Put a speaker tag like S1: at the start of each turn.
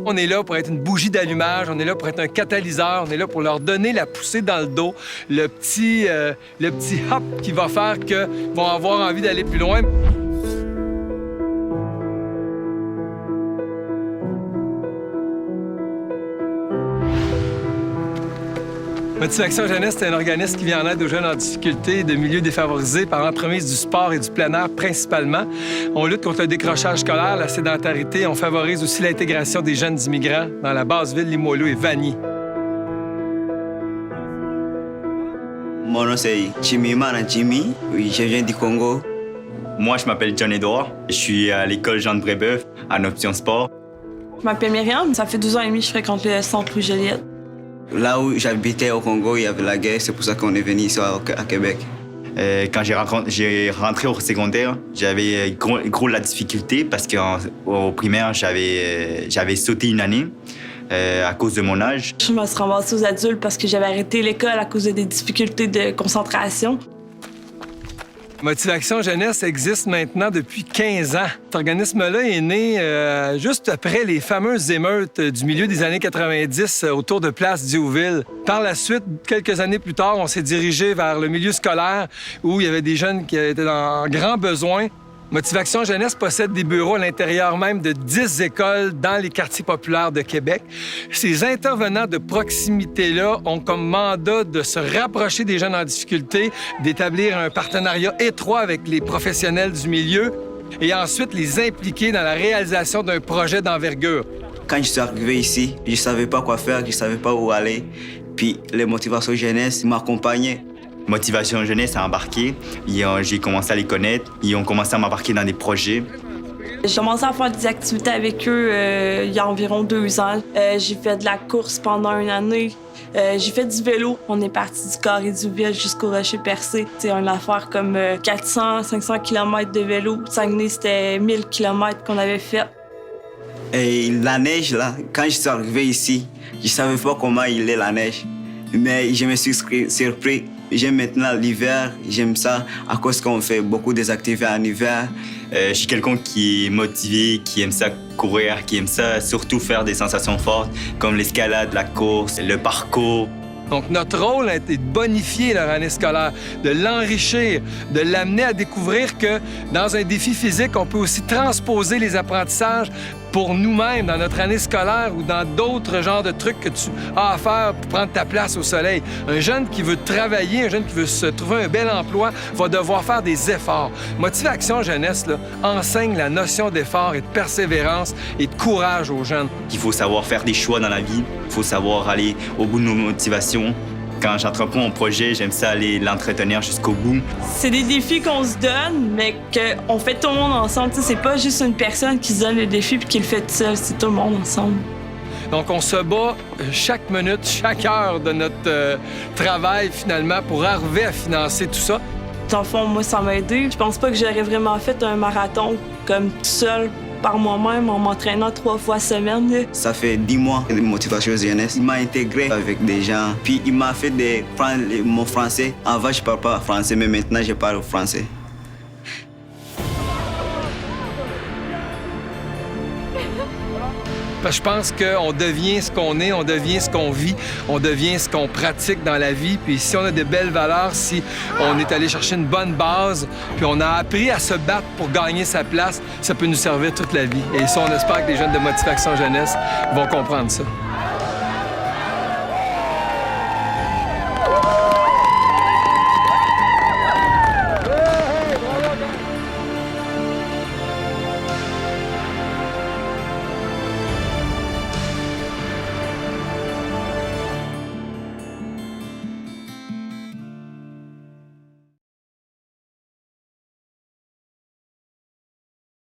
S1: On est là pour être une bougie d'allumage, on est là pour être un catalyseur, on est là pour leur donner la poussée dans le dos, le petit hop qui va faire qu'ils vont avoir envie d'aller plus loin. Motivation Jeunesse, c'est un organisme qui vient en aide aux jeunes en difficulté de milieux défavorisés par l'entremise du sport et du plein air principalement. On lutte contre le décrochage scolaire, la sédentarité. On favorise aussi l'intégration des jeunes immigrants dans la basse ville Limoilou et Vanier.
S2: Mon nom c'est Chimimana Jimmy, oui, je viens du Congo.
S3: Moi, je m'appelle John Edouard. Je suis à l'école Jean de Brébeuf, en option sport.
S4: Je m'appelle Myriam, ça fait 12 ans et demi que je fréquente le centre Louis Joliette.
S2: Là où j'habitais au Congo, il y avait la guerre, c'est pour ça qu'on est venu ici à Québec.
S3: Quand j'ai rentré au secondaire, j'avais gros la difficulté parce qu'au primaire, j'avais sauté une année à cause de mon âge.
S4: Je me suis ramassée aux adultes parce que j'avais arrêté l'école à cause des difficultés de concentration.
S1: Motivation Jeunesse existe maintenant depuis 15 ans. Cet organisme-là est né juste après les fameuses émeutes du milieu des années 90 autour de Place Diouville. Par la suite, quelques années plus tard, on s'est dirigé vers le milieu scolaire où il y avait des jeunes qui étaient en grand besoin. Motivation Jeunesse possède des bureaux à l'intérieur même de 10 écoles dans les quartiers populaires de Québec. Ces intervenants de proximité-là ont comme mandat de se rapprocher des jeunes en difficulté, d'établir un partenariat étroit avec les professionnels du milieu et ensuite les impliquer dans la réalisation d'un projet d'envergure.
S2: Quand je suis arrivé ici, je ne savais pas quoi faire, je ne savais pas où aller. Puis les Motivations Jeunesse m'accompagnaient.
S3: Motivation Jeunesse a embarqué. J'ai commencé à les connaître. Ils ont commencé à m'embarquer dans des projets.
S4: J'ai commencé à faire des activités avec eux il y a environ 2 ans. J'ai fait de la course pendant une année. J'ai fait du vélo. On est parti du Carré du Ville jusqu'au Rocher Percé. C'est une affaire comme 400-500 km de vélo. Saguenay, c'était 1000 km qu'on avait fait.
S2: Et la neige, là, quand je suis arrivé ici, je ne savais pas comment il est la neige. Mais je me suis surpris. J'aime maintenant l'hiver, j'aime ça à cause qu'on fait beaucoup des activités en hiver.
S3: Je suis quelqu'un qui est motivé, qui aime ça courir, qui aime ça surtout faire des sensations fortes comme l'escalade, la course, le parcours.
S1: Donc, notre rôle est de bonifier leur année scolaire, de l'enrichir, de l'amener à découvrir que dans un défi physique, on peut aussi transposer les apprentissages pour nous-mêmes dans notre année scolaire ou dans d'autres genres de trucs que tu as à faire pour prendre ta place au soleil. Un jeune qui veut travailler, un jeune qui veut se trouver un bel emploi va devoir faire des efforts. Motivation Jeunesse là, enseigne la notion d'effort et de persévérance et de courage aux jeunes.
S3: Il faut savoir faire des choix dans la vie, il faut savoir aller au bout de nos motivations. Quand j'entreprends mon projet, j'aime ça aller l'entretenir jusqu'au bout.
S4: C'est des défis qu'on se donne, mais qu'on fait tout le monde ensemble. T'sais, c'est pas juste une personne qui se donne le défi et qui le fait tout seul, c'est tout le monde ensemble.
S1: Donc, on se bat chaque minute, chaque heure de notre travail, finalement, pour arriver à financer tout ça.
S4: Dans le fond, moi, ça m'a aidé. Je pense pas que j'aurais vraiment fait un marathon comme tout seul, par moi-même, en m'entraînant 3 fois semaine. Là.
S2: Ça fait 10 mois de Motivation Jeunesse. Il m'a intégré avec des gens. Puis il m'a fait prendre mon français. Avant, je ne parle pas français, mais maintenant, je parle français.
S1: Parce que je pense qu'on devient ce qu'on est, on devient ce qu'on vit, on devient ce qu'on pratique dans la vie. Puis si on a de belles valeurs, si on est allé chercher une bonne base, puis on a appris à se battre pour gagner sa place, ça peut nous servir toute la vie. Et ça, on espère que les jeunes de Motivation Jeunesse vont comprendre ça.